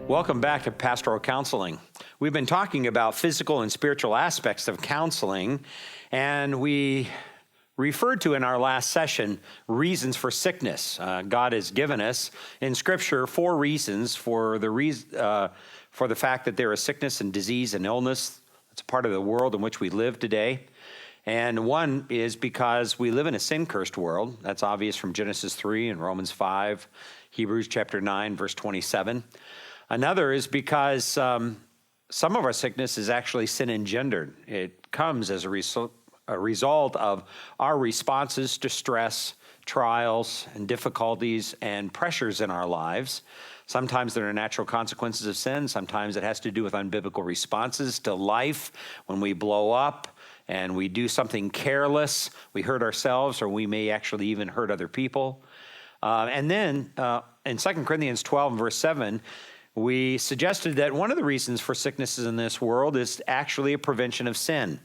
Welcome back to Pastoral Counseling. We've been talking about physical and spiritual aspects of counseling, and we referred to in our last session reasons for sickness. God has given us in Scripture 4 reasons for the fact that there is sickness and disease and illness. It's a part of the world in which we live today. And one is because we live in a sin-cursed world. That's obvious from Genesis 3 and Romans 5, Hebrews chapter 9, verse 27. Another is because some of our sickness is actually sin-engendered. It comes as a result of our responses to stress, trials, and difficulties and pressures in our lives. Sometimes there are natural consequences of sin. Sometimes it has to do with unbiblical responses to life. When we blow up and we do something careless, we hurt ourselves, or we may actually even hurt other people. And then in 2 Corinthians 12 and verse 7, we suggested that one of the reasons for sicknesses in this world is actually a prevention of sin.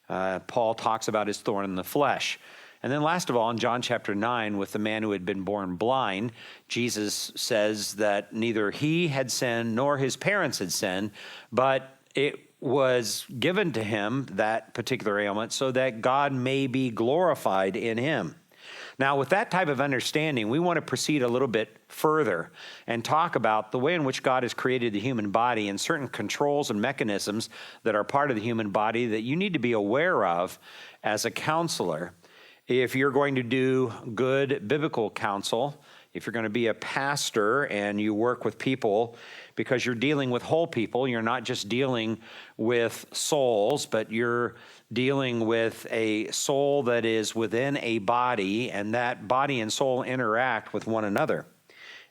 Paul talks about his thorn in the flesh. And then last of all, in John chapter 9, with the man who had been born blind, Jesus says that neither he had sinned nor his parents had sinned, but it was given to him, that particular ailment, so that God may be glorified in him. Now, with that type of understanding, we want to proceed a little bit further and talk about the way in which God has created the human body and certain controls and mechanisms that are part of the human body that you need to be aware of as a counselor. If you're going to do good biblical counsel, if you're going to be a pastor and you work with people, because you're dealing with whole people, you're not just dealing with souls, but you're dealing with a soul that is within a body, and that body and soul interact with one another.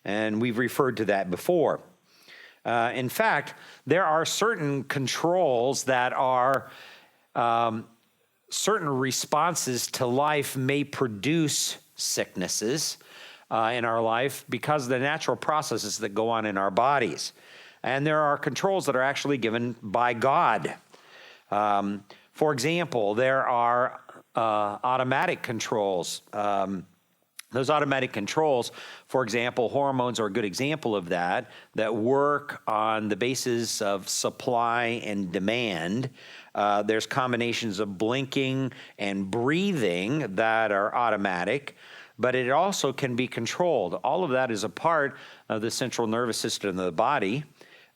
And we've referred to that before. In fact, there are certain controls that are certain responses to life may produce sicknesses in our life because of the natural processes that go on in our bodies. And there are controls that are actually given by God. For example, there are automatic controls. Those automatic controls, for example, hormones are a good example of that work on the basis of supply and demand. There's combinations of blinking and breathing that are automatic, but it also can be controlled. All of that is a part of the central nervous system of the body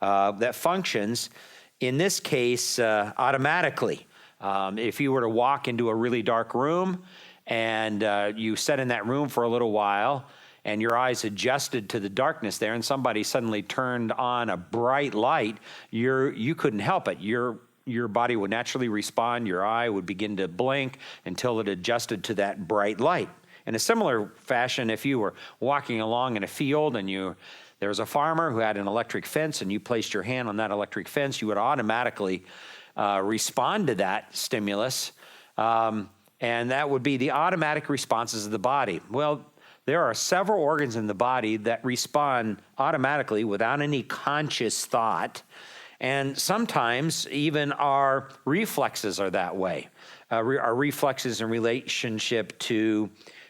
that functions, in this case, automatically. If you were to walk into a really dark room and you sat in that room for a little while and your eyes adjusted to the darkness there and somebody suddenly turned on a bright light, you couldn't help it. Your body would naturally respond. Your eye would begin to blink until it adjusted to that bright light. In a similar fashion, if you were walking along in a field and there was a farmer who had an electric fence and you placed your hand on that electric fence, you would automatically respond to that stimulus, and that would be the automatic responses of the body. Well, there are several organs in the body that respond automatically without any conscious thought, and sometimes even our reflexes are that way. Our reflexes in relationship to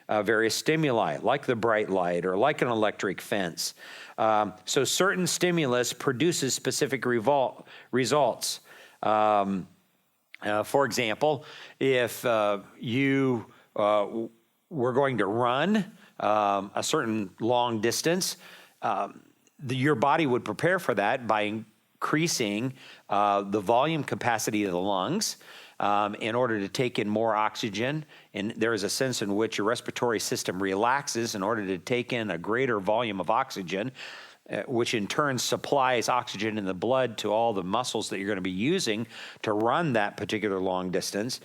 various stimuli, like the bright light or like an electric fence. So certain stimulus produces specific results. For example, if you were going to run a certain long distance, your body would prepare for that by increasing the volume capacity of the lungs in order to take in more oxygen. And there is a sense in which your respiratory system relaxes in order to take in a greater volume of oxygen, which in turn supplies oxygen in the blood to all the muscles that you're going to be using to run that particular long distance.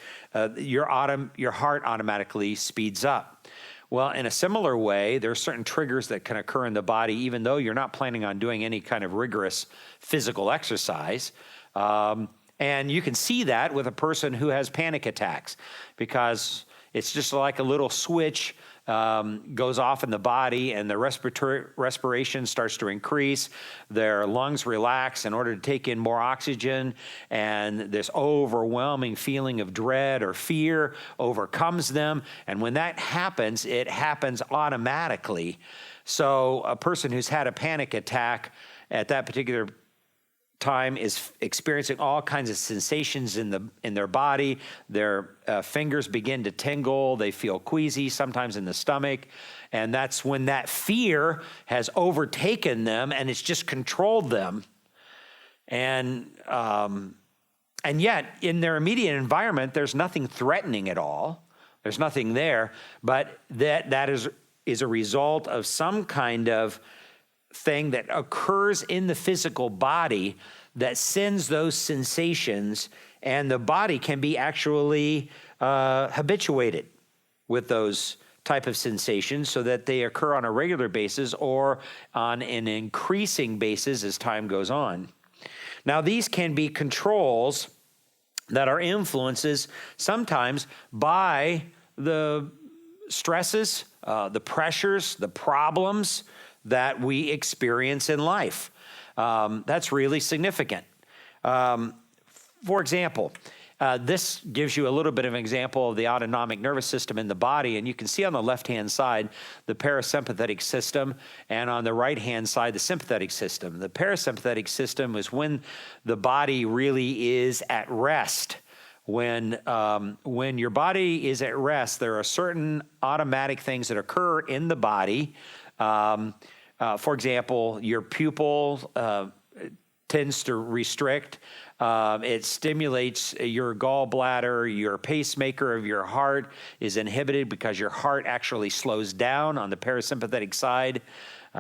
Your heart automatically speeds up. Well, in a similar way, there are certain triggers that can occur in the body, even though you're not planning on doing any kind of rigorous physical exercise. And you can see that with a person who has panic attacks, because it's just like a little switch goes off in the body and the respiration starts to increase. Their lungs relax in order to take in more oxygen, and this overwhelming feeling of dread or fear overcomes them. And when that happens, it happens automatically. So a person who's had a panic attack at that particular time is experiencing all kinds of sensations in their body. Their fingers begin to tingle. They feel queasy, sometimes in the stomach. And that's when that fear has overtaken them and it's just controlled them. And yet, in their immediate environment, there's nothing threatening at all. There's nothing there, but that is a result of some kind of thing that occurs in the physical body that sends those sensations, and the body can be actually habituated with those type of sensations so that they occur on a regular basis or on an increasing basis as time goes on. Now, these can be controls that are influences sometimes by the stresses, the pressures, the problems that we experience in life. That's really significant. For example, this gives you a little bit of an example of the autonomic nervous system in the body, and you can see on the left-hand side the parasympathetic system, and on the right-hand side the sympathetic system. The parasympathetic system is when the body really is at rest. When your body is at rest, there are certain automatic things that occur in the body. For example, your pupil tends to restrict. It stimulates your gallbladder. Your pacemaker of your heart is inhibited because your heart actually slows down on the parasympathetic side,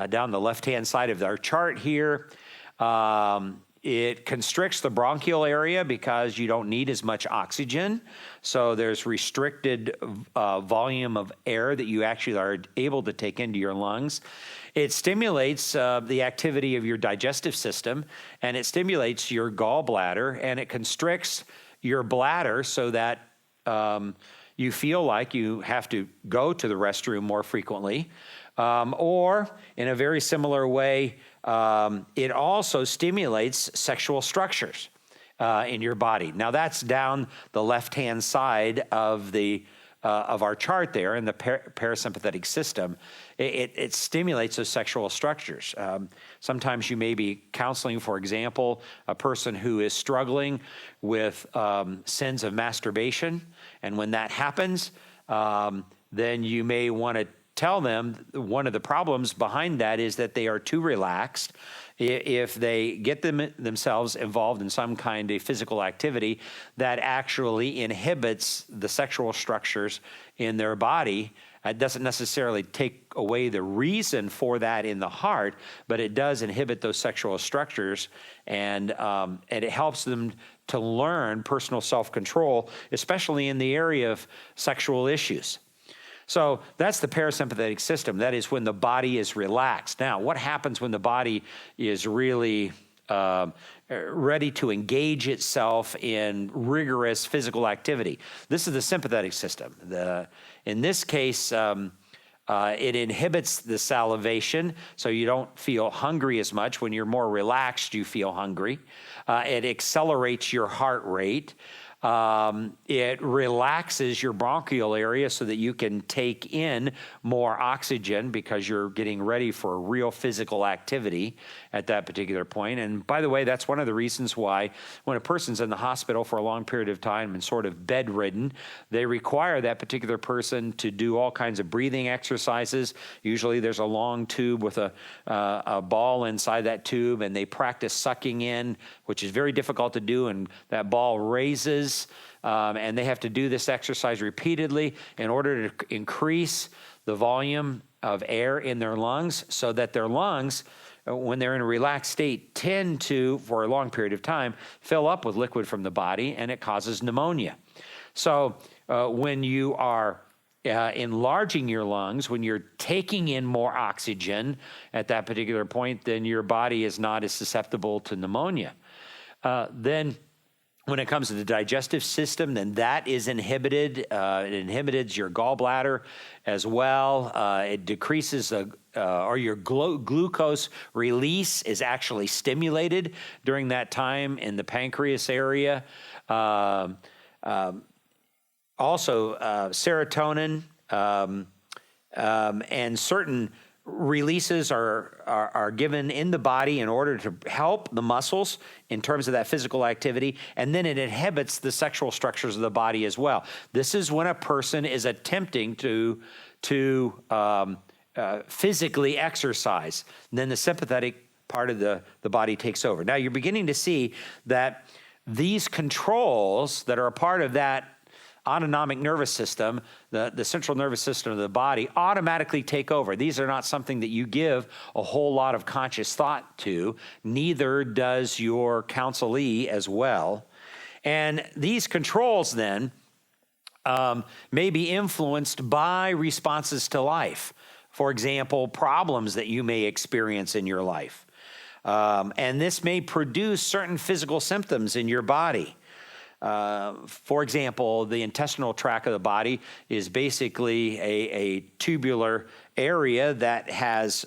down the left-hand side of our chart here. It constricts the bronchial area because you don't need as much oxygen. So there's restricted volume of air that you actually are able to take into your lungs. It stimulates the activity of your digestive system, and it stimulates your gallbladder, and it constricts your bladder so that you feel like you have to go to the restroom more frequently. Or in a very similar way, it also stimulates sexual structures in your body. Now that's down the left-hand side of our chart there in the parasympathetic system. It stimulates those sexual structures. Sometimes you may be counseling, for example, a person who is struggling with sins of masturbation, and when that happens, then you may want to tell them one of the problems behind that is that they are too relaxed. If they get themselves involved in some kind of physical activity that actually inhibits the sexual structures in their body, it doesn't necessarily take away the reason for that in the heart, but it does inhibit those sexual structures, and it helps them to learn personal self-control, especially in the area of sexual issues. So that's the parasympathetic system. That is when the body is relaxed. Now, what happens when the body is really ready to engage itself in rigorous physical activity? This is the sympathetic system. In this case, it inhibits the salivation, so you don't feel hungry as much. When you're more relaxed, you feel hungry. It accelerates your heart rate. It relaxes your bronchial area so that you can take in more oxygen because you're getting ready for a real physical activity at that particular point. And by the way, that's one of the reasons why when a person's in the hospital for a long period of time and sort of bedridden, they require that particular person to do all kinds of breathing exercises. Usually there's a long tube with a ball inside that tube, and they practice sucking in, which is very difficult to do, and that ball raises. And they have to do this exercise repeatedly in order to increase the volume of air in their lungs so that their lungs, when they're in a relaxed state, tend to, for a long period of time, fill up with liquid from the body, and it causes pneumonia. So when you are enlarging your lungs, when you're taking in more oxygen at that particular point, then your body is not as susceptible to pneumonia. Then when it comes to the digestive system, then that is inhibited. It inhibits your gallbladder as well. It decreases or your glucose release is actually stimulated during that time in the pancreas area. Also, serotonin and certain releases are given in the body in order to help the muscles in terms of that physical activity, and then it inhibits the sexual structures of the body as well. This is when a person is attempting to physically exercise. And then the sympathetic part of the body takes over. Now you're beginning to see that these controls that are a part of that autonomic nervous system, the central nervous system of the body, automatically take over. These are not something that you give a whole lot of conscious thought to, neither does your counselee as well. And these controls then may be influenced by responses to life. For example, problems that you may experience in your life. And this may produce certain physical symptoms in your body. For example, the intestinal tract of the body is basically a tubular area that has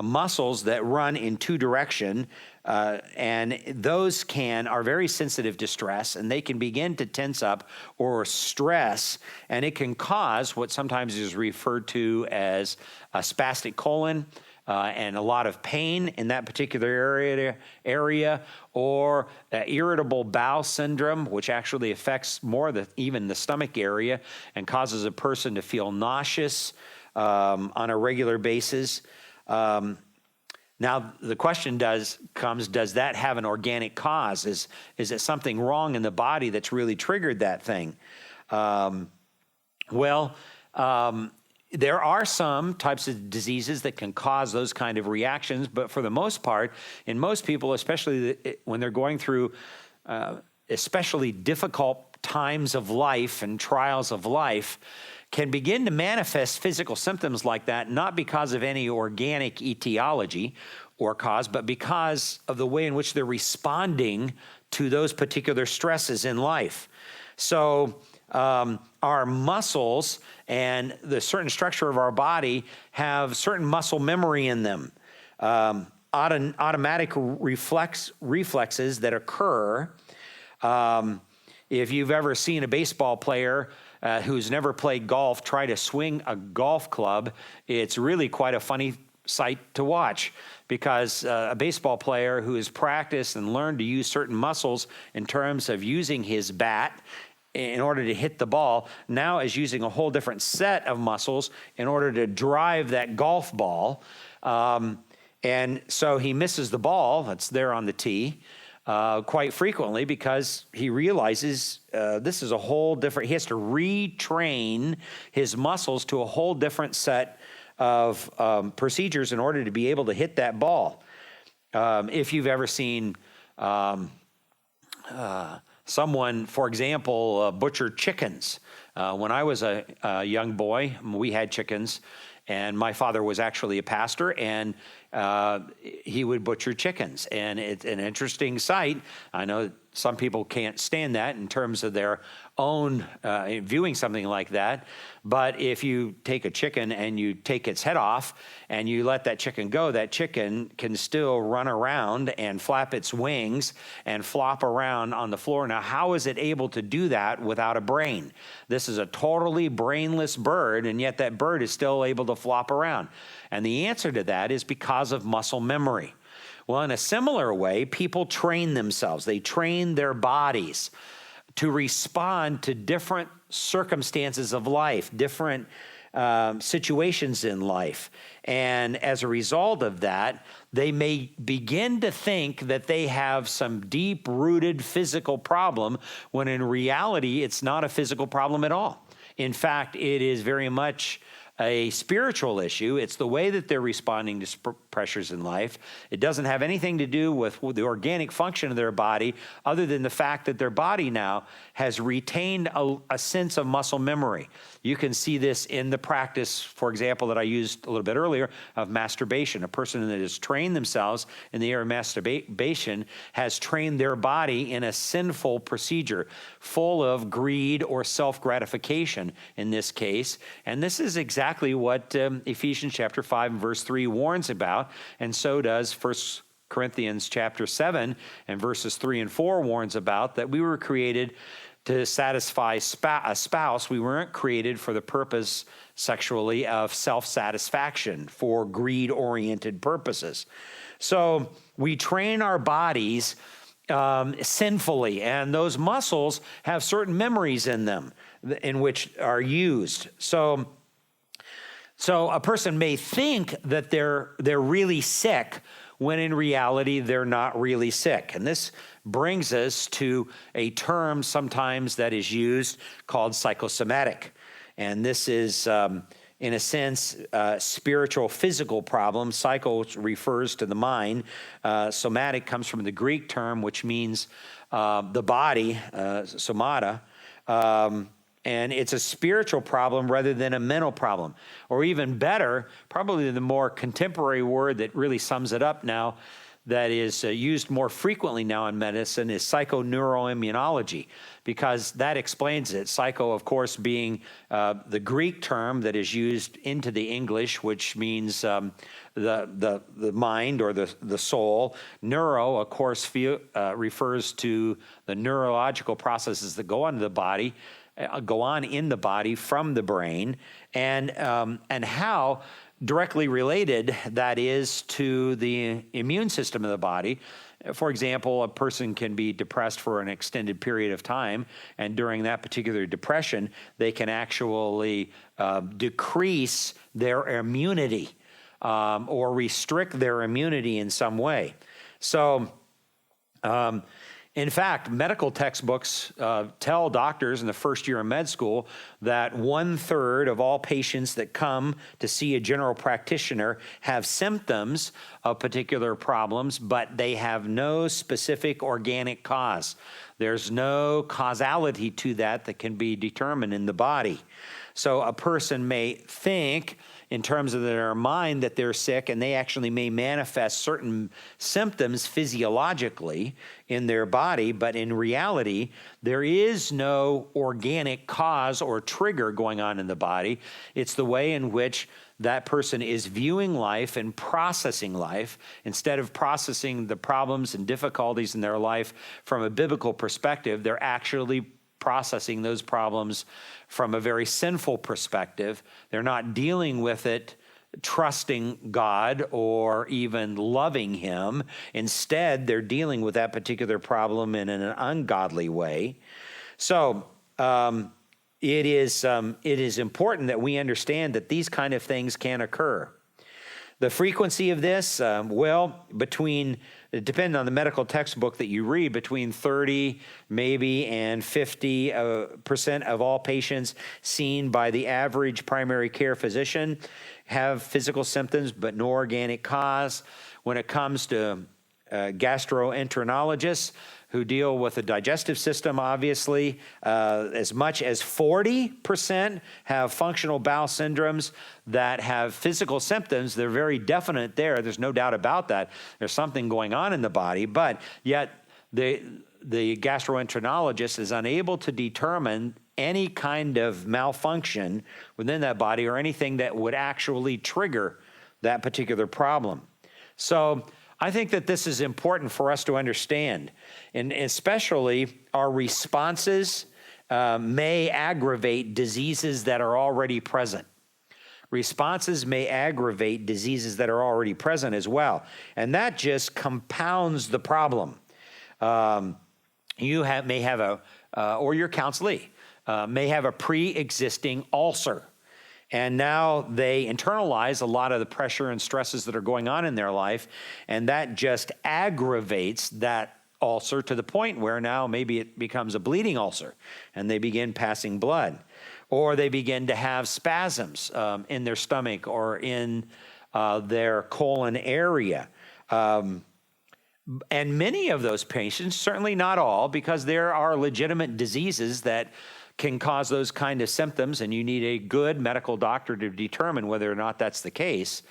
muscles that run in two directions, and those are very sensitive to stress, and they can begin to tense up or stress, and it can cause what sometimes is referred to as a spastic colon, and a lot of pain in that particular area, or irritable bowel syndrome, which actually affects more even the stomach area and causes a person to feel nauseous on a regular basis. Now, the question does that have an organic cause? Is it something wrong in the body that's really triggered that thing? There are some types of diseases that can cause those kind of reactions, but for the most part, in most people, especially when they're going through especially difficult times of life and trials of life, can begin to manifest physical symptoms like that, not because of any organic etiology or cause, but because of the way in which they're responding to those particular stresses in life. So our muscles and the certain structure of our body have certain muscle memory in them. Automatic reflexes that occur. If you've ever seen a baseball player who's never played golf try to swing a golf club, it's really quite a funny sight to watch, because a baseball player who has practiced and learned to use certain muscles in terms of using his bat in order to hit the ball, now is using a whole different set of muscles in order to drive that golf ball. And so he misses the ball that's there on the tee quite frequently, because he realizes this is a whole different, he has to retrain his muscles to a whole different set of procedures in order to be able to hit that ball. If you've ever seen someone, for example, butcher chickens. When I was a young boy, we had chickens, and my father was actually a pastor, and he would butcher chickens. And it's an interesting sight. I know some people can't stand that in terms of their own viewing something like that. But if you take a chicken and you take its head off and you let that chicken go, that chicken can still run around and flap its wings and flop around on the floor. Now, how is it able to do that without a brain? This is a totally brainless bird, and yet that bird is still able to flop around. And the answer to that is because of muscle memory. Well, in a similar way, people train themselves. They train their bodies to respond to different circumstances of life, different situations in life. And as a result of that, they may begin to think that they have some deep-rooted physical problem, when in reality, it's not a physical problem at all. In fact, it is very much a spiritual issue. It's the way that they're responding to pressures in life. It doesn't have anything to do with the organic function of their body, other than the fact that their body now has retained a sense of muscle memory. You can see this in the practice, for example, that I used a little bit earlier, of masturbation. A person that has trained themselves in the area of masturbation has trained their body in a sinful procedure, full of greed or self-gratification in this case. And this is exactly what Ephesians chapter 5 and verse 3 warns about, and so does 1 Corinthians chapter 7 and verses 3 and 4 warns about, that we were created to satisfy a spouse. We weren't created for the purpose sexually of self-satisfaction for greed-oriented purposes. So we train our bodies sinfully, and those muscles have certain memories in them in which are used. So a person may think that they're really sick when in reality they're not really sick. And this brings us to a term sometimes that is used called psychosomatic. And this is, in a sense, spiritual physical problem. Psycho refers to the mind. Somatic comes from the Greek term, which means the body, somata. And it's a spiritual problem rather than a mental problem. Or even better, probably the more contemporary word that really sums it up now, that is used more frequently now in medicine, is psychoneuroimmunology, because that explains it. Psycho, of course, being the Greek term that is used into the English, which means the mind or the soul. Neuro, of course, refers to the neurological processes that go on in the body, from the brain, and how directly related that is to the immune system of the body. For example, a person can be depressed for an extended period of time, and during that particular depression, they can actually decrease their immunity or restrict their immunity in some way. So, in fact, medical textbooks tell doctors in the first year of med school that 1/3 of all patients that come to see a general practitioner have symptoms of particular problems, but they have no specific organic cause. There's no causality to that can be determined in the body. So a person may think in terms of their mind that they're sick, and they actually may manifest certain symptoms physiologically in their body, but in reality, there is no organic cause or trigger going on in the body. It's the way in which that person is viewing life and processing life. Instead of processing the problems and difficulties in their life from a biblical perspective, they're actually processing those problems from a very sinful perspective. They're not dealing with it trusting God or even loving Him. Instead, they're dealing with that particular problem in an ungodly way. So it is important that we understand that these kind of things can occur. The frequency of this, depending on the medical textbook that you read, between 30 maybe and 50% of all patients seen by the average primary care physician have physical symptoms but no organic cause. When it comes to gastroenterologists who deal with the digestive system, obviously, as much as 40% have functional bowel syndromes that have physical symptoms. They're very definite there. There's no doubt about that. There's something going on in the body, but yet the gastroenterologist is unable to determine any kind of malfunction within that body or anything that would actually trigger that particular problem. So I think that this is important for us to understand, and especially our responses may aggravate diseases that are already present. Responses may aggravate diseases that are already present as well, and that just compounds the problem. You may have or your counselee may have a pre-existing ulcer. And now they internalize a lot of the pressure and stresses that are going on in their life, and that just aggravates that ulcer to the point where now maybe it becomes a bleeding ulcer, and they begin passing blood. Or they begin to have spasms in their stomach or in their colon area. And many of those patients, certainly not all, because there are legitimate diseases that can cause those kind of symptoms, and you need a good medical doctor to determine whether or not that's the case.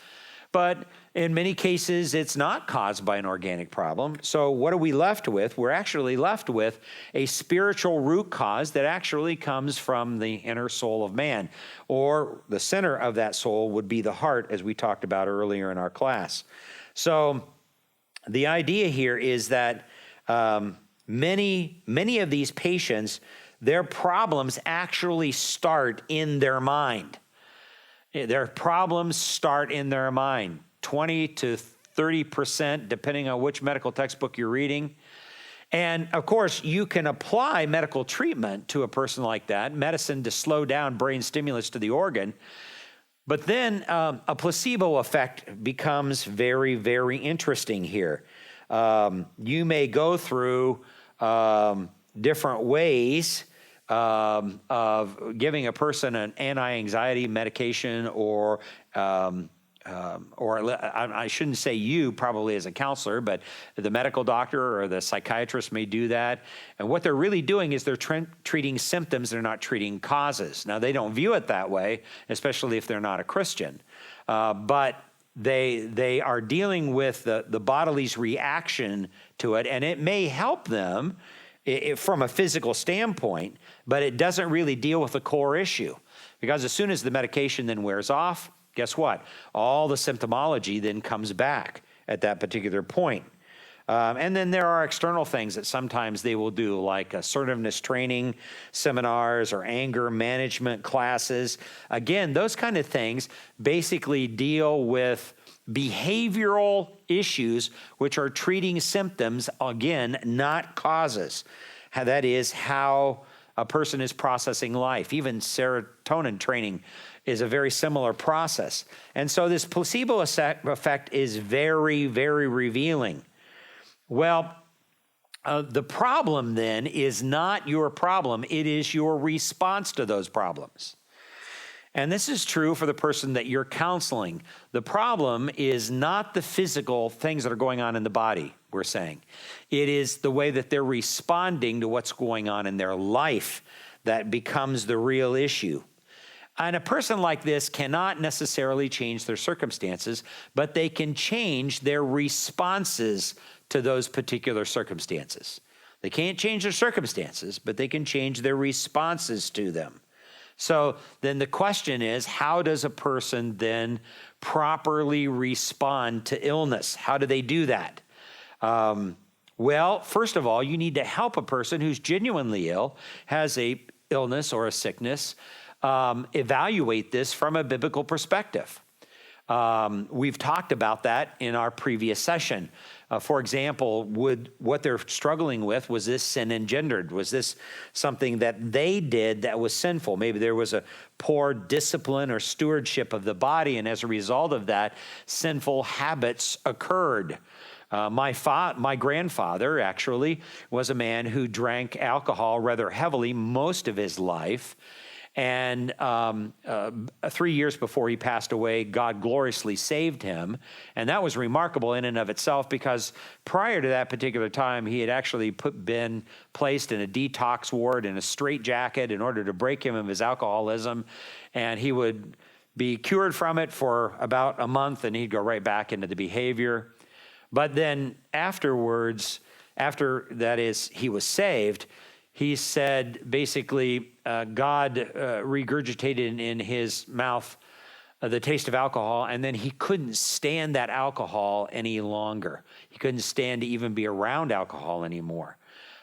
But in many cases, it's not caused by an organic problem. So what are we left with? We're actually left with a spiritual root cause that actually comes from the inner soul of man, or the center of that soul would be the heart, as we talked about earlier in our class. So the idea here is that many of these patients, their problems actually start in their mind. Their problems start in their mind, 20 to 30%, depending on which medical textbook you're reading. And of course, you can apply medical treatment to a person like that, medicine to slow down brain stimulus to the organ. But then a placebo effect becomes very, very interesting here. You may go through different ways of giving a person an anti-anxiety medication, or I shouldn't say you probably as a counselor, but the medical doctor or the psychiatrist may do that. And what they're really doing is they're treating symptoms, they're not treating causes. Now, they don't view it that way, especially if they're not a Christian. But they are dealing with the body's reaction to it, and it may help them from a physical standpoint, but it doesn't really deal with the core issue. Because as soon as the medication then wears off, guess what? All the symptomology then comes back at that particular point. And then there are external things that sometimes they will do, like assertiveness training seminars or anger management classes. Again, those kind of things basically deal with behavioral issues, which are treating symptoms, again, not causes. That is how a person is processing life. Even serotonin training is a very similar process. And so this placebo effect is very, very revealing. Well, the problem then is not your problem, it is your response to those problems. And this is true for the person that you're counseling. The problem is not the physical things that are going on in the body, we're saying. It is the way that they're responding to what's going on in their life that becomes the real issue. And a person like this cannot necessarily change their circumstances, but they can change their responses to those particular circumstances. They can't change their circumstances, but they can change their responses to them. So then the question is, how does a person then properly respond to illness? How do they do that? Well, first of all, you need to help a person who's genuinely ill, has a illness or a sickness, evaluate this from a biblical perspective. We've talked about that in our previous session. For example, what they're struggling with, was this sin engendered? Was this something that they did that was sinful? Maybe there was a poor discipline or stewardship of the body, and as a result of that, sinful habits occurred. My grandfather actually was a man who drank alcohol rather heavily most of his life. And 3 years before he passed away, God gloriously saved him. And that was remarkable in and of itself, because prior to that particular time, he had actually been placed in a detox ward in a straitjacket in order to break him of his alcoholism. And he would be cured from it for about a month, and he'd go right back into the behavior. But then afterwards, after that is, he was saved, he said basically God regurgitated in his mouth the taste of alcohol, and then he couldn't stand that alcohol any longer. He couldn't stand to even be around alcohol anymore.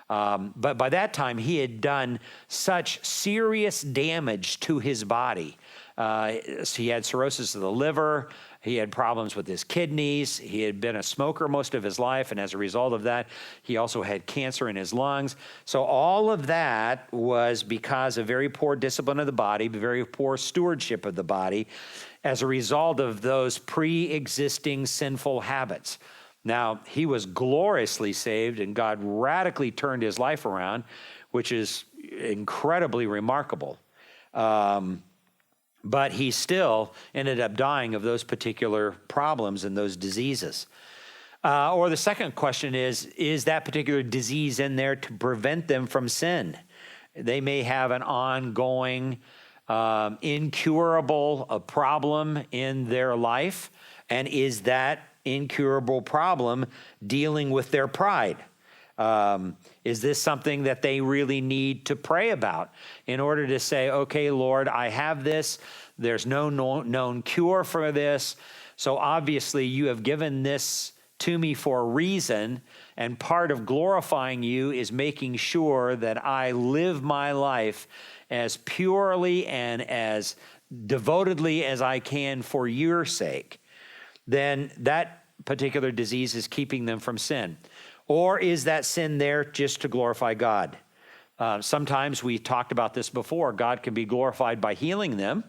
But by that time, he had done such serious damage to his body. He had cirrhosis of the liver. He had problems with his kidneys. He had been a smoker most of his life, and as a result of that, he also had cancer in his lungs. So all of that was because of very poor discipline of the body, very poor stewardship of the body, as a result of those pre-existing sinful habits. Now, he was gloriously saved, and God radically turned his life around, which is incredibly remarkable. But he still ended up dying of those particular problems and those diseases. Or the second question is that particular disease in there to prevent them from sin? They may have an ongoing, incurable problem in their life, and is that incurable problem dealing with their pride? Is this something that they really need to pray about in order to say, okay, Lord, I have this. There's no known cure for this. So obviously you have given this to me for a reason. And part of glorifying you is making sure that I live my life as purely and as devotedly as I can for your sake, then that particular disease is keeping them from sin. Or is that sin there just to glorify God? Sometimes we talked about this before. God can be glorified by healing them.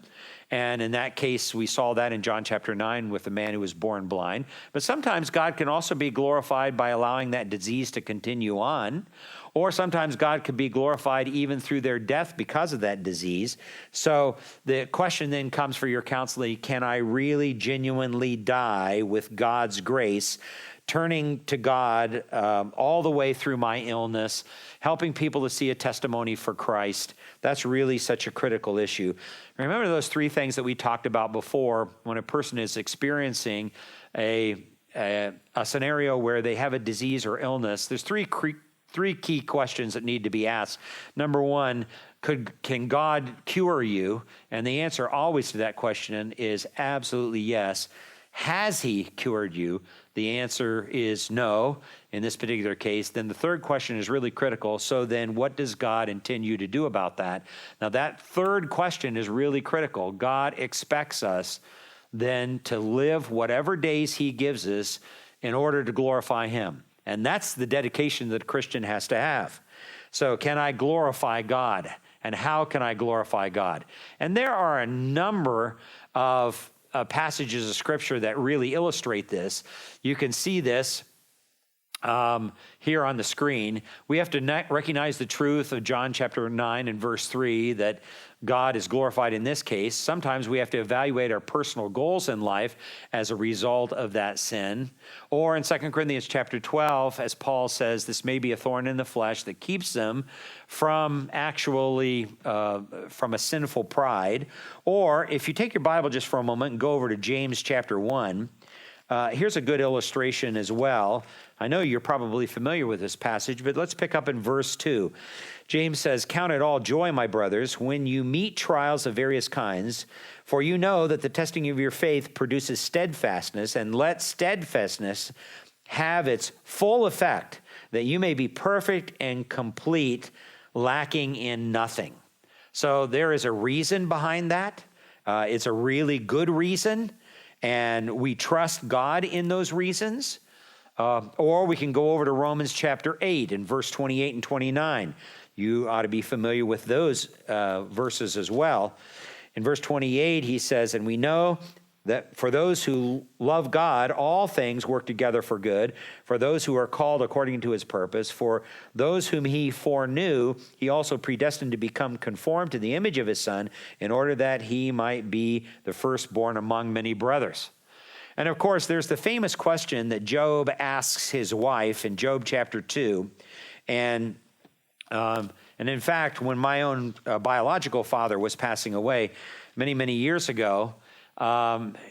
And in that case, we saw that in John chapter 9 with the man who was born blind. But sometimes God can also be glorified by allowing that disease to continue on. Or sometimes God could be glorified even through their death because of that disease. So the question then comes for your counseling, can I really genuinely die with God's grace, turning to God all the way through my illness, helping people to see a testimony for Christ? That's really such a critical issue. Remember those three things that we talked about before when a person is experiencing a scenario where they have a disease or illness. There's three key questions that need to be asked. Number one, can God cure you? And the answer always to that question is absolutely yes. Has he cured you? The answer is no in this particular case. Then the third question is really critical. So then what does God intend you to do about that? Now that third question is really critical. God expects us then to live whatever days he gives us in order to glorify him. And that's the dedication that a Christian has to have. So can I glorify God? And how can I glorify God? And there are a number of passages of Scripture that really illustrate this. You can see this here on the screen. We have to recognize the truth of John chapter 9 and verse 3 that God is glorified in this case. Sometimes we have to evaluate our personal goals in life as a result of that sin. Or in 2 Corinthians chapter 12, as Paul says, this may be a thorn in the flesh that keeps them from actually, from a sinful pride. Or if you take your Bible just for a moment and go over to James chapter 1, here's a good illustration as well. I know you're probably familiar with this passage, but let's pick up in verse 2. James says, "Count it all joy, my brothers, when you meet trials of various kinds, for you know that the testing of your faith produces steadfastness, and let steadfastness have its full effect, that you may be perfect and complete, lacking in nothing." So there is a reason behind that. It's a really good reason, and we trust God in those reasons. Or we can go over to Romans chapter 8 and verse 28 and 29. You ought to be familiar with those verses as well. In verse 28, he says, "And we know that for those who love God, all things work together for good, for those who are called according to his purpose. For those whom he foreknew, he also predestined to become conformed to the image of his Son, in order that he might be the firstborn among many brothers." And of course, there's the famous question that Job asks his wife in Job chapter 2. And in fact, when my own biological father was passing away many, many years ago,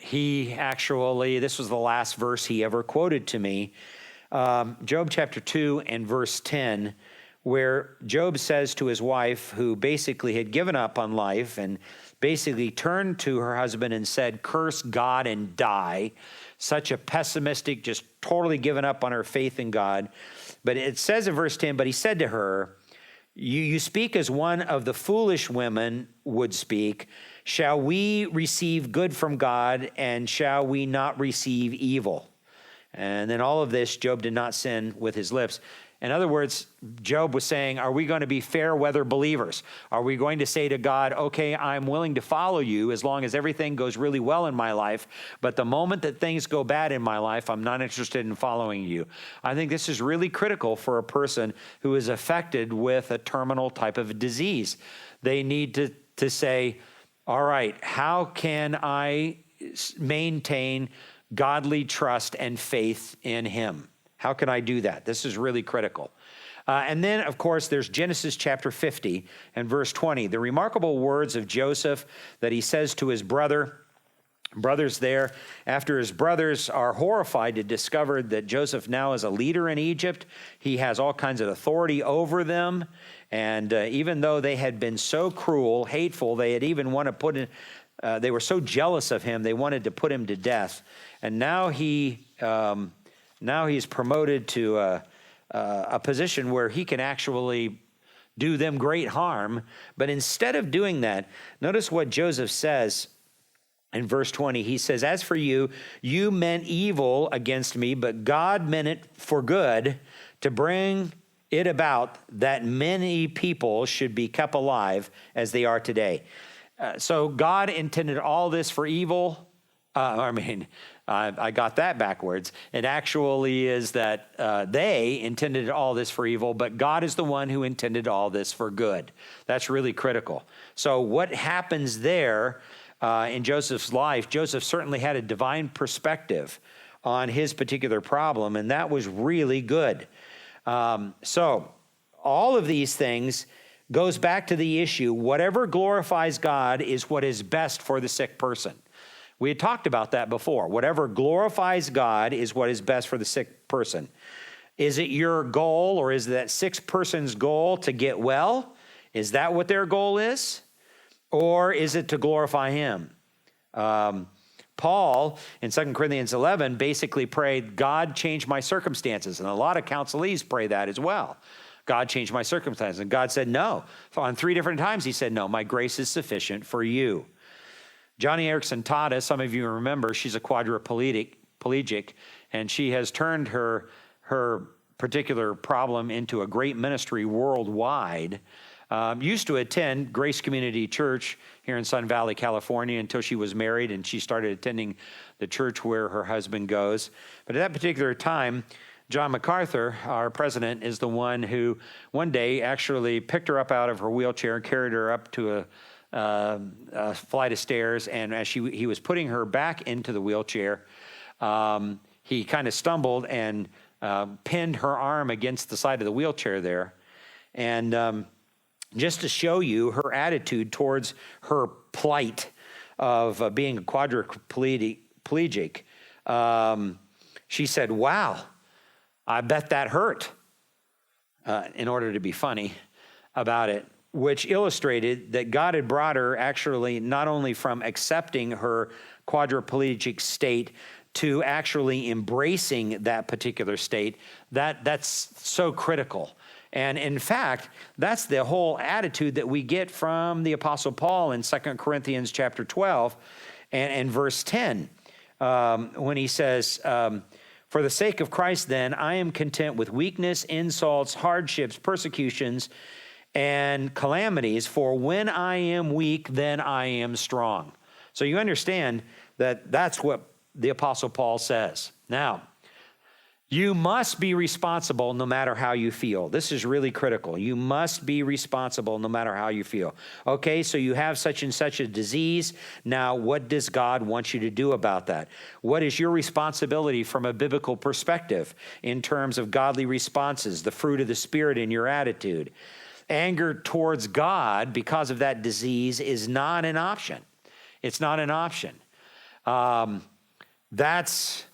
he actually, this was the last verse he ever quoted to me, Job chapter 2 and verse 10, where Job says to his wife, who basically had given up on life and basically turned to her husband and said, "Curse God and die." Such a pessimistic, just totally given up on her faith in God. But it says in verse 10, "But he said to her, you speak as one of the foolish women would speak. Shall we receive good from God, and shall we not receive evil?" And then all of this, Job did not sin with his lips. In other words, Job was saying, are we going to be fair weather believers? Are we going to say to God, okay, I'm willing to follow you as long as everything goes really well in my life, but the moment that things go bad in my life, I'm not interested in following you. I think this is really critical for a person who is affected with a terminal type of disease. They need to say, all right, how can I maintain godly trust and faith in him? How can I do that? This is really critical. And then, of course, there's Genesis chapter 50 and verse 20, the remarkable words of Joseph that he says to his brothers there, after his brothers are horrified to discover that Joseph now is a leader in Egypt. He has all kinds of authority over them. And even though they had been so cruel, hateful, they had even want to put in, they were so jealous of him, they wanted to put him to death. And now he's promoted to a position where he can actually do them great harm. But instead of doing that, notice what Joseph says in verse 20. He says, as for you, you meant evil against me, but God meant it for good to bring it about that many people should be kept alive as they are today. So God intended all this for evil. I got that backwards. It actually is that they intended all this for evil, but God is the one who intended all this for good. That's really critical. So what happens there in Joseph's life, Joseph certainly had a divine perspective on his particular problem, and that was really good. So all of these things goes back to the issue, whatever glorifies God is what is best for the sick person. We had talked about that before. Whatever glorifies God is what is best for the sick person. Is it your goal, or is that sick person's goal to get well? Is that what their goal is? Or is it to glorify him? Paul, in 2 Corinthians 11, basically prayed, God, change my circumstances. And a lot of counselees pray that as well. God, change my circumstances. And God said no. On 3 different times he said, no, my grace is sufficient for you. Johnny Erickson taught us, some of you remember, she's a quadriplegic, and she has turned her particular problem into a great ministry worldwide. Used to attend Grace Community Church here in Sun Valley, California, until she was married, and she started attending the church where her husband goes. But at that particular time, John MacArthur, our president, is the one who one day actually picked her up out of her wheelchair and carried her up to a flight of stairs, and as he was putting her back into the wheelchair, he kind of stumbled and pinned her arm against the side of the wheelchair there. And just to show you her attitude towards her plight of being a quadriplegic, she said, wow, I bet that hurt, in order to be funny about it, which illustrated that God had brought her actually not only from accepting her quadriplegic state to actually embracing that particular state. That's so critical. And in fact, that's the whole attitude that we get from the Apostle Paul in 2 Corinthians chapter 12 and verse 10, when he says, for the sake of Christ, then, I am content with weakness, insults, hardships, persecutions, and calamities, for when I am weak, then I am strong. So you understand that that's what the Apostle Paul says. Now, you must be responsible no matter how you feel. This is really critical. You must be responsible no matter how you feel. Okay, so you have such and such a disease. Now, what does God want you to do about that? What is your responsibility from a biblical perspective in terms of godly responses, the fruit of the Spirit in your attitude? Anger towards God because of that disease is not an option. It's not an option. That's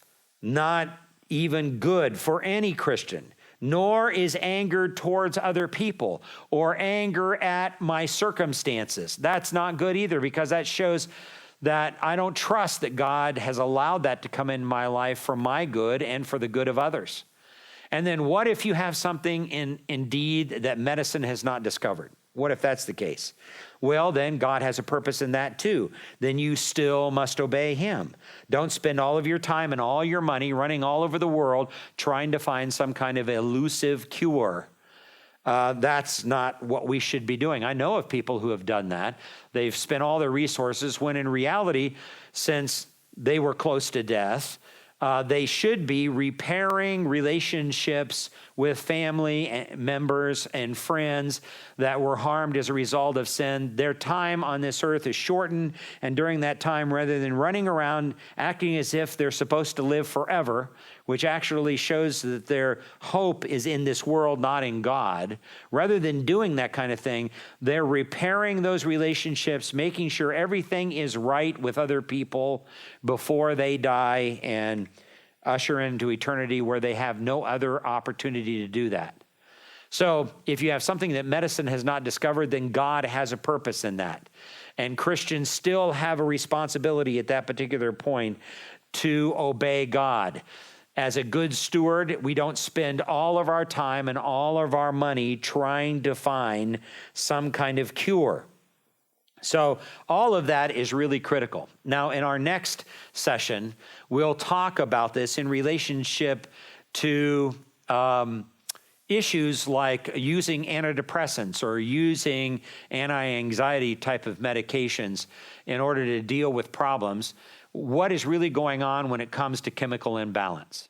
not even good for any Christian, nor is anger towards other people or anger at my circumstances. That's not good either, because that shows that I don't trust that God has allowed that to come in my life for my good and for the good of others. And then what if you have something indeed that medicine has not discovered? What if that's the case? Well, then God has a purpose in that too. Then you still must obey him. Don't spend all of your time and all your money running all over the world trying to find some kind of elusive cure. That's not what we should be doing. I know of people who have done that. They've spent all their resources when in reality, since they were close to death, they should be repairing relationships with family members and friends that were harmed as a result of sin. Their time on this earth is shortened, and during that time, rather than running around acting as if they're supposed to live forever, which actually shows that their hope is in this world, not in God, rather than doing that kind of thing, they're repairing those relationships, making sure everything is right with other people before they die and usher into eternity where they have no other opportunity to do that. So if you have something that medicine has not discovered, then God has a purpose in that. And Christians still have a responsibility at that particular point to obey God. as a good steward, we don't spend all of our time and all of our money trying to find some kind of cure. So all of that is really critical. Now, in our next session, we'll talk about this in relationship to issues like using antidepressants or using anti-anxiety type of medications in order to deal with problems. What is really going on when it comes to chemical imbalance?